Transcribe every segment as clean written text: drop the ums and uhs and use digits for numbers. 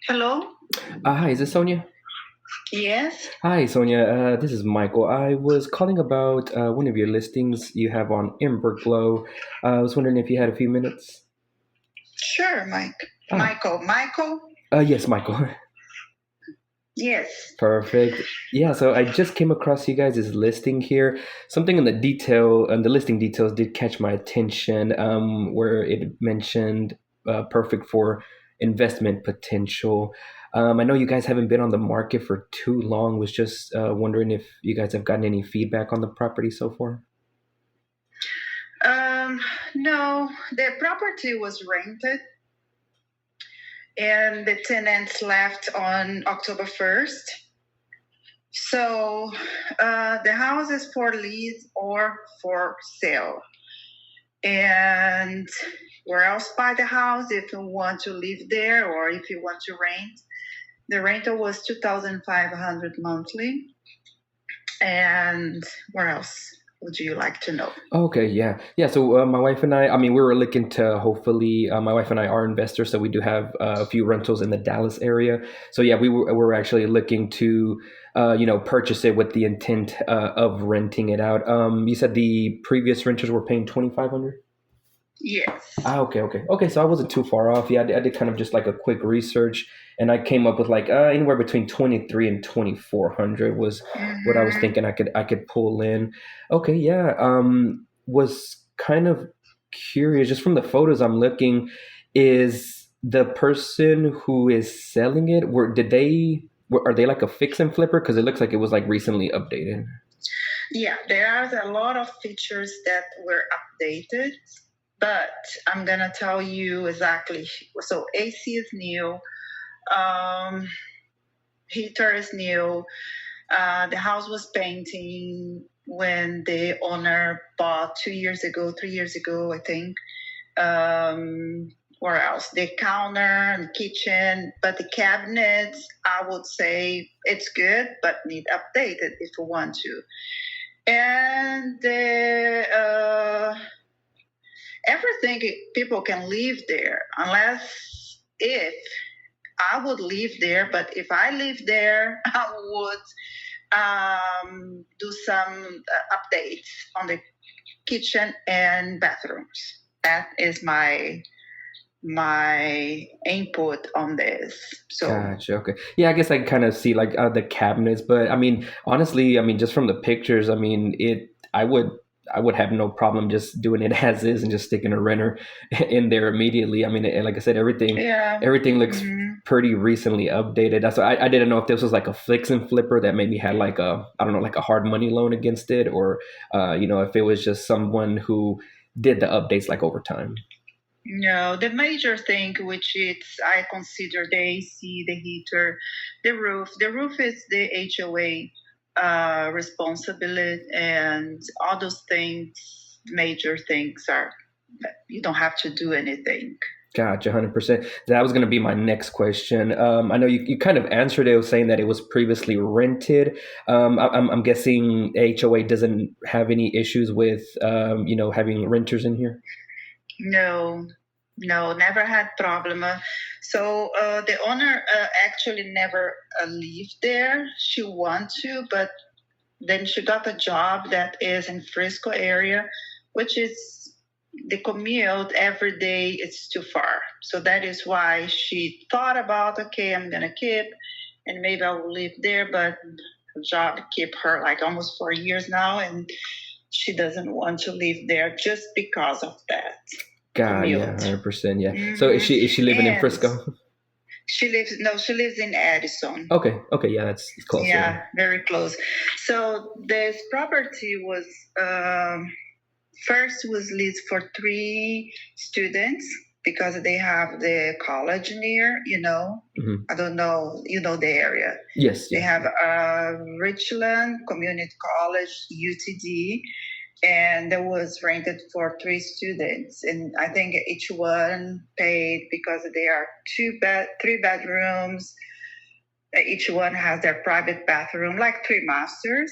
Hello? Hi, is this Sonia? Yes? Hi, Sonia. This is Michael. I was calling about one of your listings you have on Imberglow. I was wondering if you had a few minutes. Sure, Mike. Ah, Michael. Michael? yes, Michael. Yes. Perfect. Yeah, so I just came across you guys' listing here. Something in the detail and the listing details did catch my attention, where it mentioned perfect for investment potential. I know you guys haven't been on the market for too long. Was just wondering if you guys have gotten any feedback on the property so far. Um, no, the property was rented and the tenants left on October 1st. So the house is for lease or for sale. And where else buy the house if you want to live there or if you want to rent. The rental was 2,500 monthly. And where else would you like to know? Okay, yeah, yeah. So my wife and I mean, we were looking to hopefully. My wife and I are investors, so we do have a few rentals in the Dallas area. So yeah, we were actually looking to, purchase it with the intent of renting it out. You said the previous renters were paying 2,500. Yes. Ah, okay, okay, okay. So I wasn't too far off. Yeah, I did kind of just like a quick research, and I came up with like anywhere between 23 and 2,400 was what I was Mm-hmm. thinking I could pull in. Okay, yeah. Was kind of curious just from the photos I'm looking. Is the person who is selling it? Are they like a fix and flipper? Because it looks like it was like recently updated. Yeah, there are a lot of features that were updated, but I'm gonna tell you exactly. So AC is new, um, heater is new. The house was painting when the owner bought 2 years ago, 3 years ago, I think. Where else? The counter and kitchen, but the cabinets, I would say it's good, but need updated if you want to. And everything people can live there, unless if I would live there. But if I live there, I would do some updates on the kitchen and bathrooms. That is my input on this. So Gotcha. Okay. Yeah, I guess I kind of see like the cabinets, but I mean, honestly, I mean, just from the pictures, I mean, I would have no problem just doing it as is and just sticking a renter in there immediately. I mean, and like I said, everything yeah. everything looks Mhm. pretty recently updated. That's why I didn't know if this was like a fix and flipper that maybe had like a I don't know like a hard money loan against it, or if it was just someone who did the updates like over time. No, the major thing, which it's I consider the AC, the heater, the roof. The roof is the HOA responsibility, and all those things, major things are you don't have to do anything. Gotcha, 100%. That was going to be my next question. I know you kind of answered it, saying that it was previously rented. I'm guessing HOA doesn't have any issues with, having renters in here. No, no, never had problem. So the owner actually never lived there. She want to, but then she got a job that is in Frisco area, which is the commute every day. It's too far. So that is why she thought about, okay, I'm gonna keep, and maybe I will live there. But the job keep her like almost 4 years now, and she doesn't want to live there just because of that God, yeah, commute. 100%, yeah. So is Hmm. she living in And Frisco? she lives in Addison. Okay, okay, yeah, that's closer. Yeah. Yeah, very close. So this property was first was leased for 3 students because they have the college near. Hmm. I don't know. You know the area. Yes, They yeah. have Richland Community College, UTD, and that was rented for 3 students, and I think each one paid because they are 3 bedrooms. Each one has their private bathroom, like 3 masters.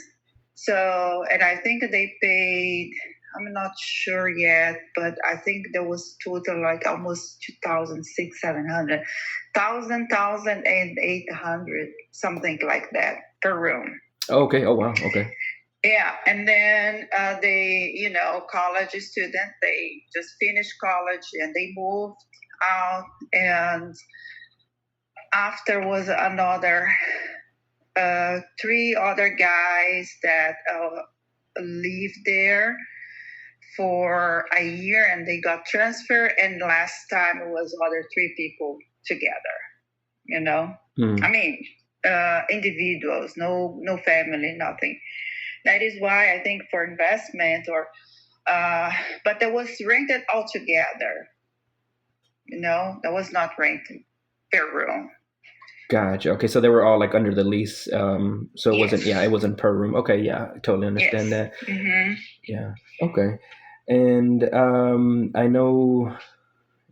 So, and I think they paid I'm not sure yet, but I think there was total like almost 2,600, 700, 1,800, something like that per room. Oh, okay. Oh, wow. Okay. Yeah, and then they, college student, they just finished college and they moved out, and after was another three other guys that lived there for a year and they got transferred, and last time it was other three people together, you know. I mean, individuals, no family, nothing. That is why I think for investment or but that was rented altogether, that was not rented per room. Gotcha. Okay, so they were all like under the lease. So it wasn't, Yes. yeah, it wasn't per room. Okay, yeah, I totally understand Yes. that. Mm-hmm. Yeah. Okay. And I know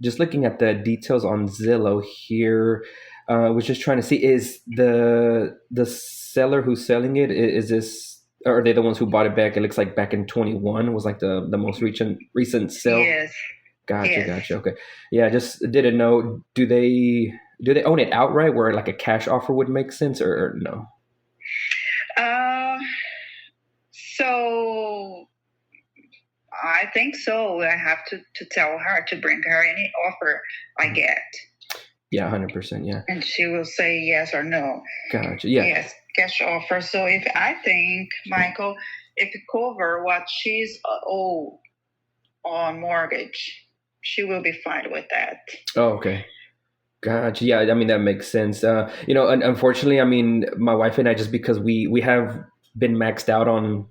just looking at the details on Zillow here, I was just trying to see, is the seller who's selling it, is this, are they the ones who bought it back? It looks like back in 21 was like the most recent sale. Yes. Gotcha, Yes. gotcha. Okay. Yeah, I just didn't know. Do they own it outright where like a cash offer would make sense, or no? Uh, so I think so. I have to tell her to bring her any offer I get. Yeah, 100%. Yeah. And she will say yes or no. Gotcha. Yeah. Yes, cash offer. So if I think, Michael, if it cover what she's owed on mortgage, she will be fine with that. Oh, okay. Gotcha. Yeah, I mean that makes sense. Unfortunately, I mean my wife and I, just because we have been maxed out on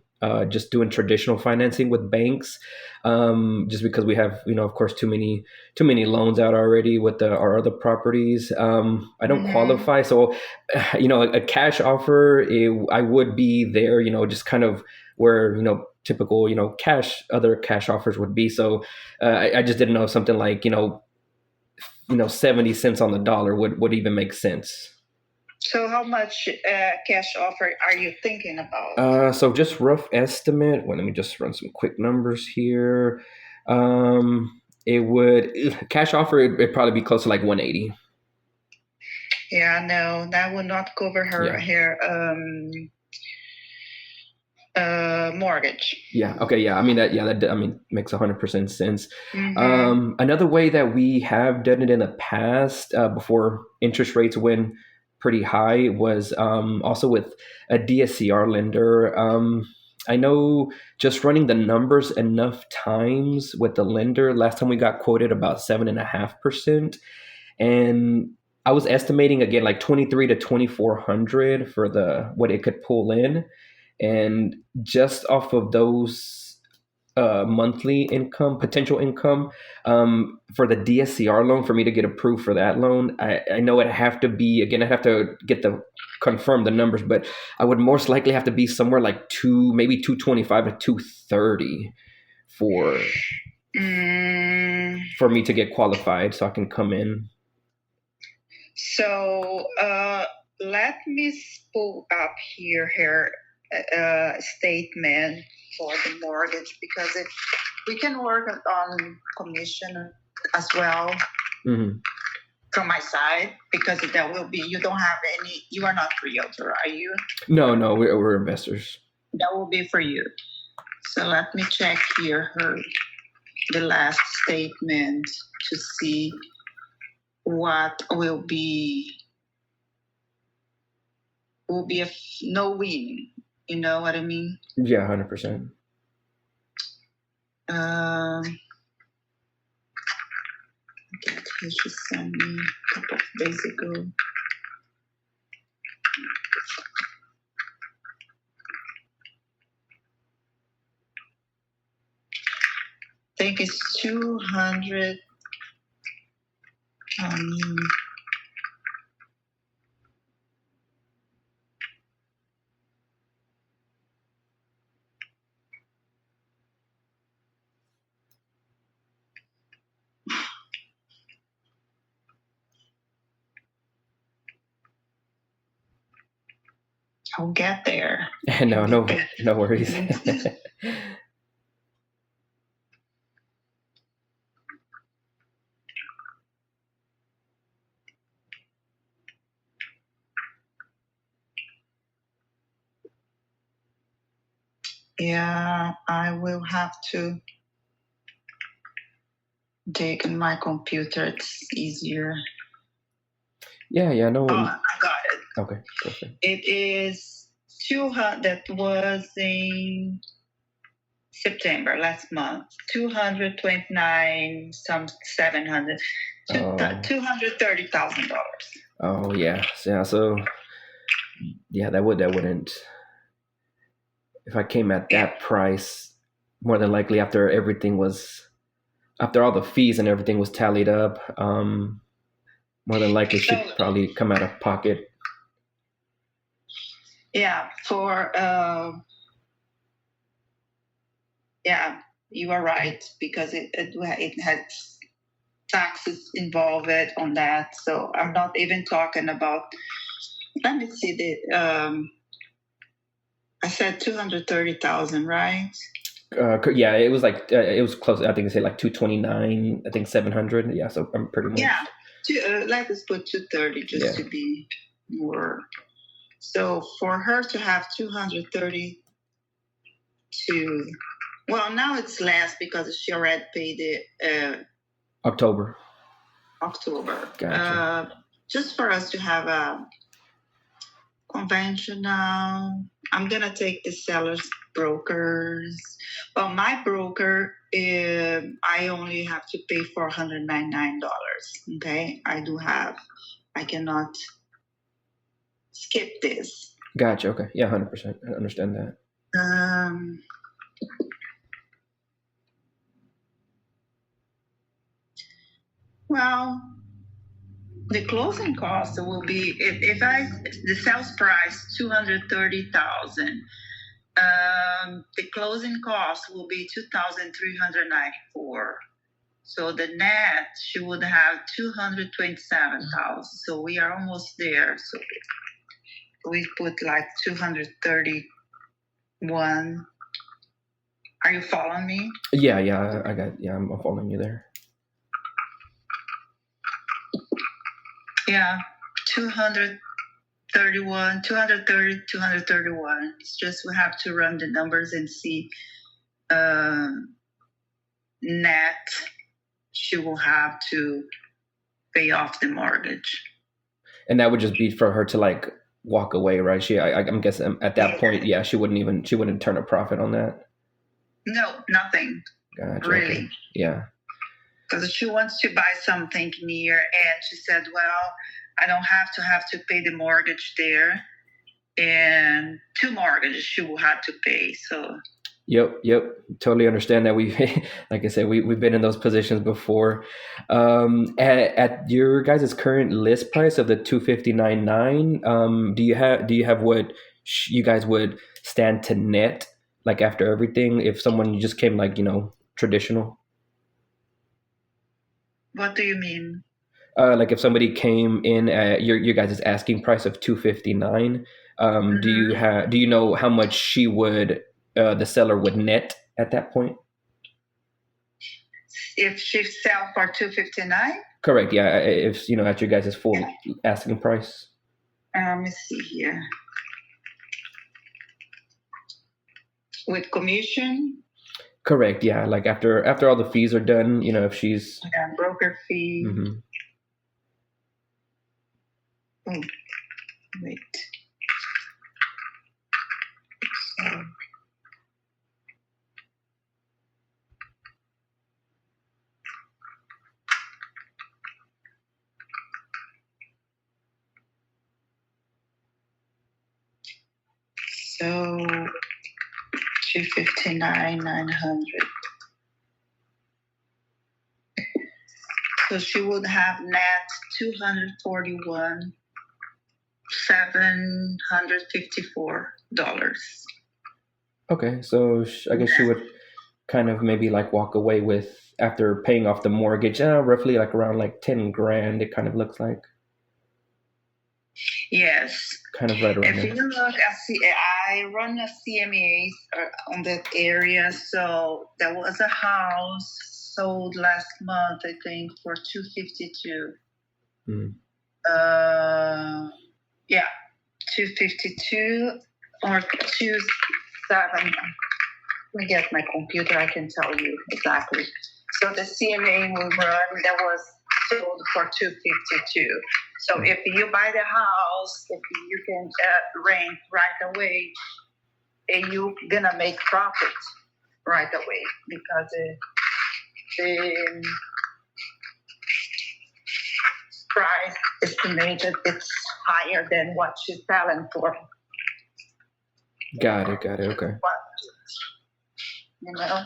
just doing traditional financing with banks, just because we have, of course, too many loans out already with our other properties. I don't qualify, so a cash offer, I would be there. Just kind of where typical other cash offers would be. So I just didn't know if something like 70 cents on the dollar would even make sense. So how much cash offer are you thinking about? So just rough estimate. Well, let me just run some quick numbers here. It would cash offer. It'd probably be close to like 180. Yeah, no, that would not cover Yeah. her mortgage. Yeah. Okay. Yeah. I mean that. Yeah. That, I mean, makes 100% sense. Mm-hmm. Another way that we have done it in the past, before interest rates went pretty high, was also with a DSCR lender. I know just running the numbers enough times with the lender. Last time we got quoted about 7.5%, and I was estimating again like 23 to 2,400 for the what it could pull in, and just off of those monthly income, potential income, for the DSCR loan, for me to get approved for that loan, I know it'd have to be, again, I'd have to confirm the numbers, but I would most likely have to be somewhere like maybe 225 to 230 for for me to get qualified, so I can come in. So let me pull up here her statement for the mortgage, because we can work on commission as well. Mm-hmm. From my side, because that will be, you don't have any, you are not realtor, are you? No, we're investors. That will be for you. So let me check here the last statement to see what will be a no win. You know what I mean? Yeah, 100%. She sent me a couple of days ago. I think it's 200. I'll get there. No worries. Yeah, I will have to dig in my computer. It's easier. Yeah, no. Oh, I got it. Okay, perfect. It is 200. That was in September last month. 229, some 700. $230,000. Oh yeah, so yeah, that wouldn't. If I came at that price, more than likely after all the fees and everything was tallied up, more than likely she'd probably come out of pocket. Yeah, yeah, you are right, because it had taxes involved on that. So I'm not even talking about. Let me see I said 230,000, right? Yeah, it was like it was close. I think they say like 229. I think 700. Yeah, so I'm pretty much. Yeah, let's put 230 just to be more. So for her to have 232, well, now it's less because she already paid it. October. Gotcha. Just for us to have a conventional. I'm gonna take the seller's brokers. Well, my broker, I only have to pay $499. Okay, I cannot skip this. Gotcha. Okay. Yeah, 100%. I understand that. Well, the closing cost will be the sales price 230,000. The closing cost will be 2,394. So the net, she would have 227,000. So we are almost there. So we put like 231. Are you following me? Yeah, I'm following you there. Yeah, 231, 230, 231. It's just we have to run the numbers and see net she will have to pay off the mortgage. And that would just be for her to like walk away, right? I'm guessing at that point, yeah, she wouldn't turn a profit on that. No, nothing. Gotcha. Really. Okay. Yeah. Because she wants to buy something near, and she said, well, I don't have to pay the mortgage there, and 2 mortgages she will have to pay. So Yep. Totally understand that. Like I said, we've been in those positions before. At your guys' current list price of the 259.9, do you have what you guys would stand to net, like after everything, if someone just came like traditional? What do you mean? Like if somebody came in at your guys' asking price of 259, do you know how much the seller would net at that point? If she sell for 259? Correct. Yeah. If at your guys' full asking price. Let me see here. With commission? Correct. Yeah. Like after all the fees are done, if she's broker fee. Mm-hmm. Oh, wait. So 259,900. So she would have net 241,754. Okay, so I guess she would kind of maybe like walk away with, after paying off the mortgage, roughly like around like 10 grand. It kind of looks like. Yes. Kind of right around there. If you look, I run a CMA on that area. So there was a house sold last month, I think, for 252. Yeah, 252 or 27. me get my computer. I can tell you exactly. So the CMA we run that was sold for 252. So if you buy the house, if you can rent right away, you're gonna make profit right away because the price estimated it's higher than what she's selling for. Got it. Got it. Okay. You know.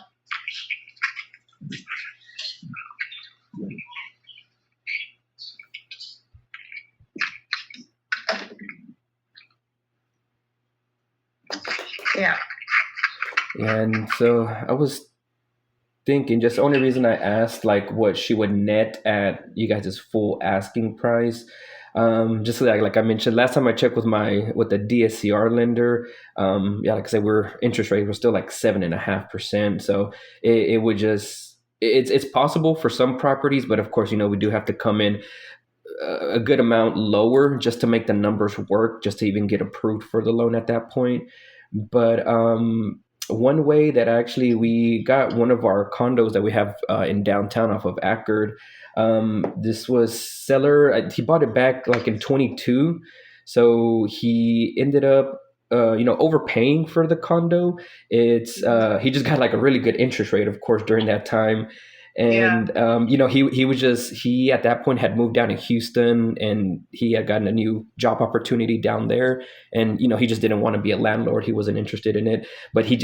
Yeah. And so I was thinking, just the only reason I asked like what she would net at you guys' full asking price. Just like I mentioned last time I checked with the DSCR lender, yeah, like I said, we're interest rate was still like 7.5%. So it would just it's possible for some properties, but of course, we do have to come in a good amount lower just to make the numbers work, just to even get approved for the loan at that point. But one way that actually we got one of our condos that we have in downtown off of Ackerd. This was seller. He bought it back like in 22, so he ended up overpaying for the condo. It's he just got like a really good interest rate, of course, during that time. And he at that point had moved down to Houston, and he had gotten a new job opportunity down there. And he just didn't want to be a landlord. He wasn't interested in it, but he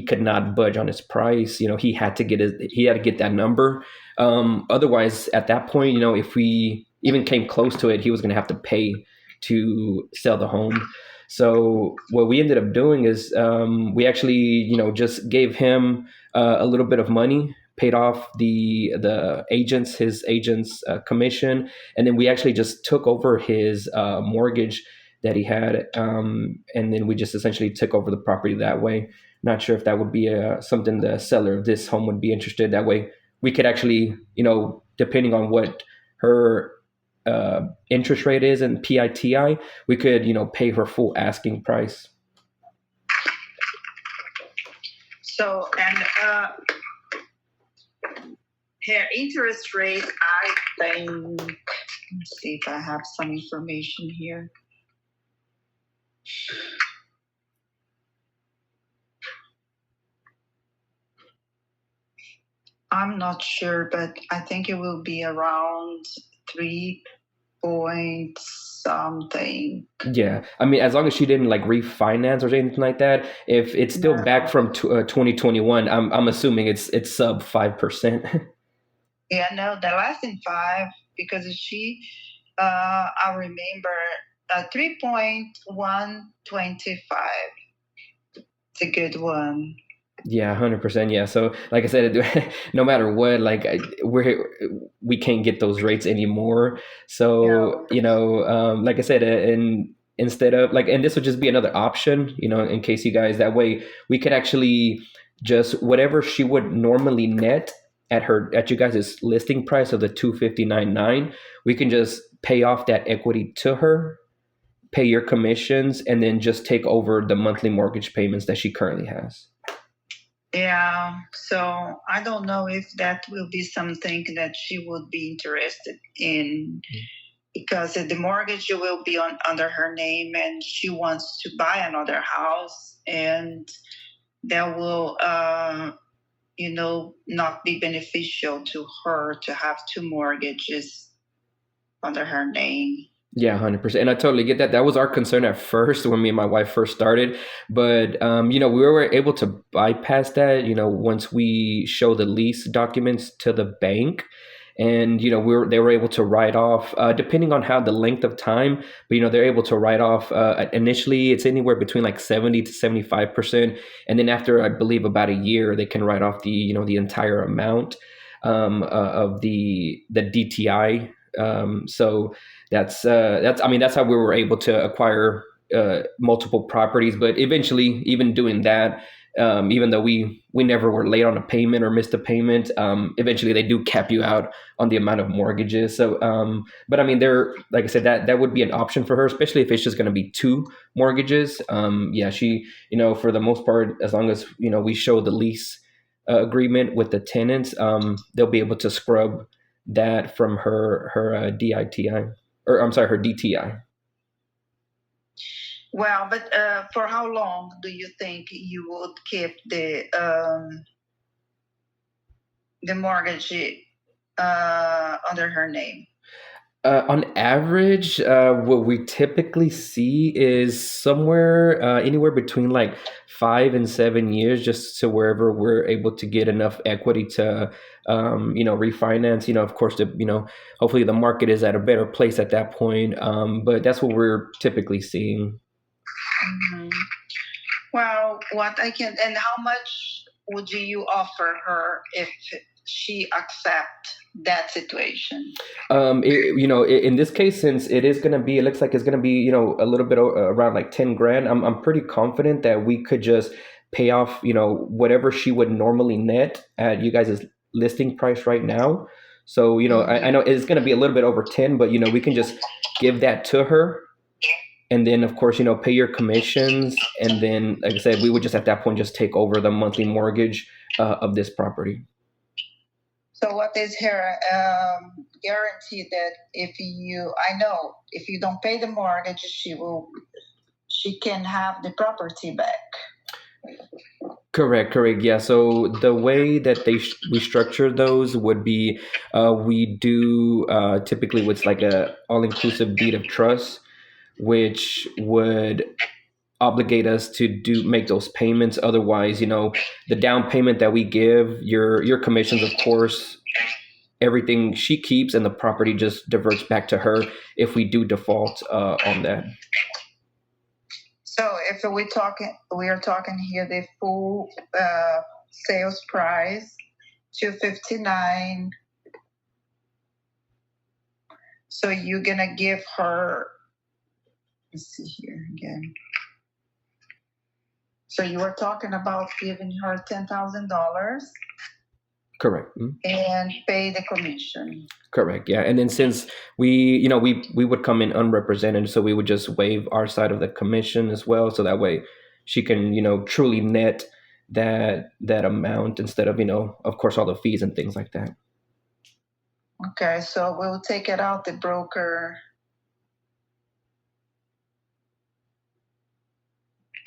could not budge on his price. He had to get that number. Otherwise, at that point, if we even came close to it, he was going to have to pay to sell the home. So what we ended up doing is we actually just gave him a little bit of money, paid off his agent's commission, and then we actually just took over his mortgage that he had, and then we just essentially took over the property that way. Not sure if that would be something the seller of this home would be interested. That way, we could actually, depending on what her interest rate is and PITI, we could, pay her full asking price. So, and her interest rate, I think, let's see if I have some information here. I'm not sure, but I think it will be around 3 point something. Yeah, I mean, as long as she didn't like refinance or anything like that, if it's still back from 2021, I'm assuming it's sub 5%. Yeah, no, the less than 5 because I remember 3.125. It's a good one. Yeah, 100%. Yeah. So, like I said, no matter what, like we can't get those rates anymore. So, like I said, and instead of like, and this would just be another option, in case you guys, that way we could actually just whatever she would normally net at you guys' listing price of the 259.9, we can just pay off that equity to her, pay your commissions, and then just take over the monthly mortgage payments that she currently has. Yeah, so I don't know if that will be something that she would be interested in, because the mortgage will be under her name, and she wants to buy another house, and that will, not be beneficial to her to have two mortgages under her name. Yeah, 100%. And I totally get that. That was our concern at first when me and my wife first started. But, we were able to bypass that, once we show the lease documents to the bank. And, they were able to write off, depending on how the length of time, but, they're able to write off initially, it's anywhere between like 70 to 75%. And then after, I believe, about a year, they can write off the entire amount of the DTI. So that's how we were able to acquire multiple properties. But eventually, even doing that, even though we never were late on a payment or missed a payment. Eventually, they do cap you out on the amount of mortgages. So, but I mean, there, like I said, that would be an option for her, especially if it's just going to be two mortgages. Yeah, she, for the most part, as long as we show the lease agreement with the tenants, they'll be able to scrub that from her DITI, or I'm sorry, her DTI. Well, but for how long do you think you would keep the mortgage under her name? On average, what we typically see is somewhere anywhere between like 5 and 7 years, just to wherever we're able to get enough equity to, refinance. Of course, hopefully the market is at a better place at that point. But that's what we're typically seeing. Mm-hmm. Well, what I can, and how much would you offer her if she accept that situation? In this case, since it looks like it's gonna be, a little bit around like 10 grand. I'm pretty confident that we could just pay off, whatever she would normally net at you guys' listing price right now. So, I know it's gonna be a little bit over 10, but we can just give that to her, and then of course, pay your commissions, and then, like I said, we would just at that point just take over the monthly mortgage of this property. So what is her guarantee that if you don't pay the mortgage, she can have the property back? Correct. Yeah. So the way that we structure those would be, we do typically what's like a all-inclusive deed of trust, which would obligate us to make those payments. Otherwise, the down payment that we give, your commissions, of course, everything she keeps, and the property just diverts back to her if we do default on that. So if we are talking here the full sales price, $259. So you're gonna give her. Let's see here again. So you were talking about giving her $10,000. Correct. And pay the commission. Correct. Yeah. And then since we would come in unrepresented, so we would just waive our side of the commission as well, so that way she can truly net that amount instead of of course all the fees and things like that. Okay, so we'll take it out the broker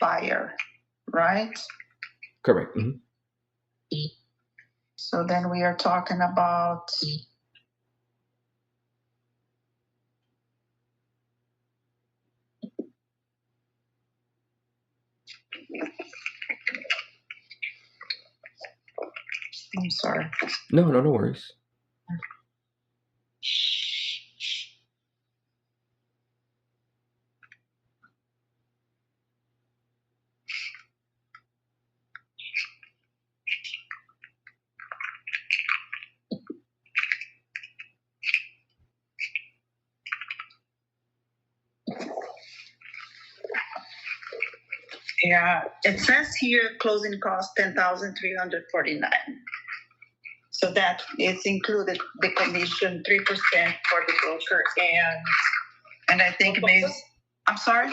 buyer, right? Correct. Mm-hmm. So then we are talking about I'm sorry. No worries. Yeah, it says here closing cost $10,349. So that it's included the commission 3% for the broker and I think maybe I'm sorry.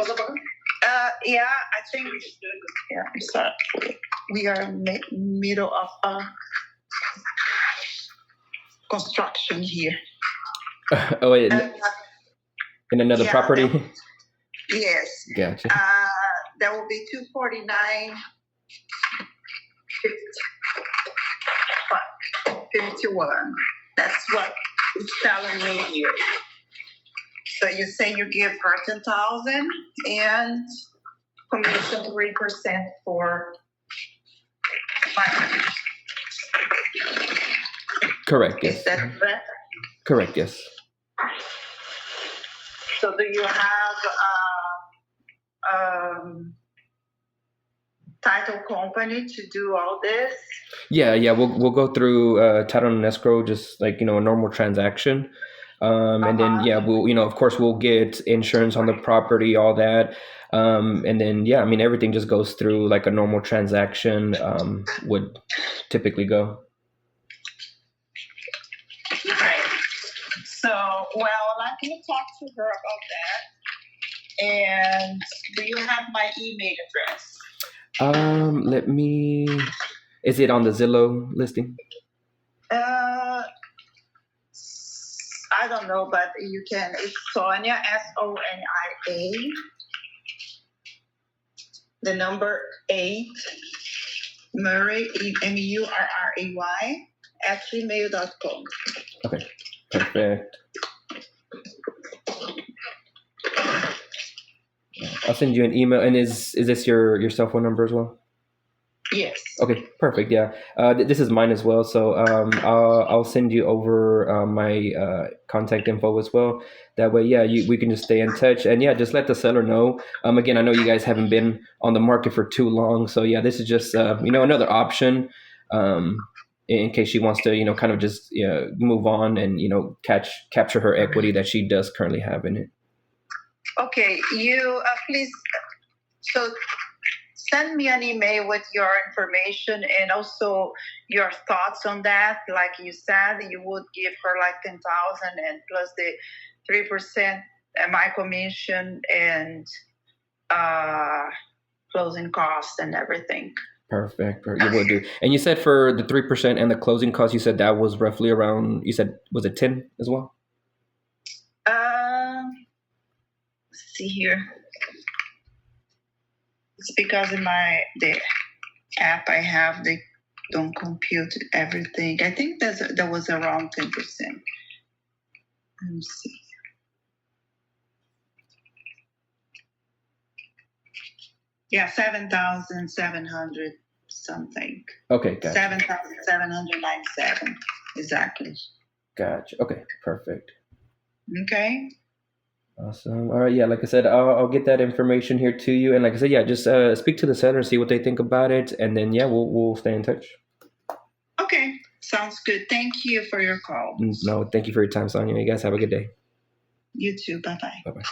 Yeah, I think yeah. I'm sorry. We are in the middle of construction here. Oh, wait, in another property. Yes. Gotcha. That will be $249. 51. That's what it's telling me here. So you say you give her 10,000 and commission 3% for finance. Correct. Yes. Is that correct? Correct. Yes. So do you have title company to do all this? Yeah. We'll go through title and escrow, just like a normal transaction. And then yeah, we'll of course we'll get insurance on the property, all that. And then yeah, I mean everything just goes through like a normal transaction would typically go. Right. So, well, let me talk to her about that. And do you have my email address? Let me. Is it on the Zillow listing? Uh, I don't know, but you can. It's Sonia, Sonia, the number 8, Murray, Murray, @gmail.com. Okay, perfect. I'll send you an email. And is this your cell phone number as well? Yes. Okay, perfect. Yeah, this is mine as well. So I'll send you over my contact info as well. That way, yeah, we can just stay in touch, and yeah, just let the seller know. Again, I know you guys haven't been on the market for too long, so yeah, this is just another option. In case she wants to, kind of just move on and capture her equity that she does currently have in it. Okay, you please. So send me an email with your information and also your thoughts on that. Like you said, you would give her like 10,000 and plus the 3% my commission and closing costs and everything. Perfect. You will do. And you said for the 3% and the closing costs, you said that was roughly around. You said was it 10 as well? Let's see here. It's because in the app I have, they don't compute everything. I think that was around 10%. Let me see. Yeah, 7,700 something. Okay, gotcha. 7,797 exactly. Gotcha. Okay, perfect. Okay. Awesome. All right. Yeah, like I said, I'll get that information here to you, and like I said, yeah, just speak to the seller, see what they think about it, and then yeah, we'll stay in touch. Okay, sounds good. Thank you for your call. No, thank you for your time, Sonia. You guys have a good day. You too. Bye bye. Bye bye.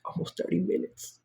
Almost 30 minutes.